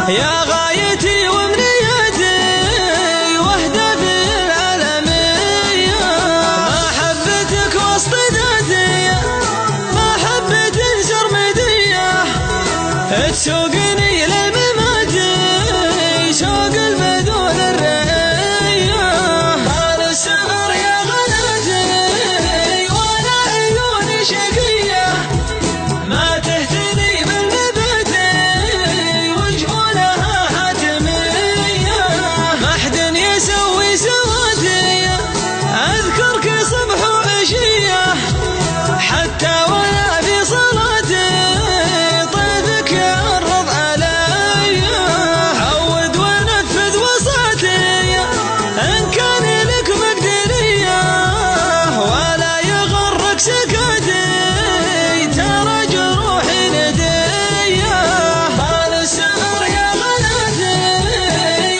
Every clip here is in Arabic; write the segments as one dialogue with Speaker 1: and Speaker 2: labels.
Speaker 1: يا غايتي وامنيتي وهدفي العالمية، محبتك وسط ذاتي، محبة سرمدية تسوقني للممات، شوق البدون الرئية. طال السهر يا غناتي ولا عيوني شقية، ما تهتني بالنبات وجبونها حاتمية، ما حد يسوي سواتي أذكرك صبح وعشية، حتى ولا في صلاتي طيفك يعرض علي، عود ونفذ وصاتي إن كان لك مقدرية، ولا يغرك سكاتي ترى جروحي ندية. طال السهر يا غناتي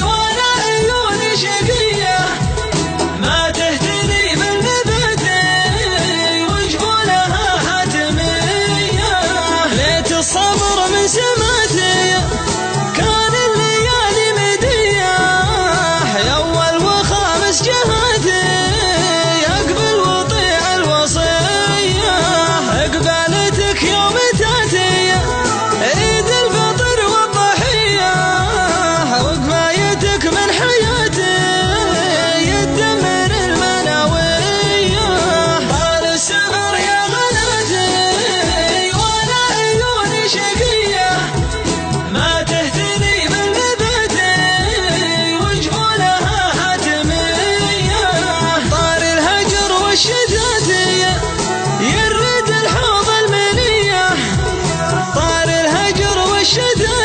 Speaker 1: ولا عيوني شقية، ما تهتني بالنبات وجبونها حاتمية، ليت الصبر من سماتي كان الليالي مدية، يا أول وخامس جهاتي أقبل وطيع الوصية، إقبالتك يوم تاتي عيد الفطر والضحية، وقفايتك من حياتي يدمر المناوية. طال السهر يا غناتي ولا عيوني شقية، ما تهتني بالنبات وجبونها حاتمية، طار الهجر والشتاتي يرد الحوض المنية، طار الهجر والشتاتي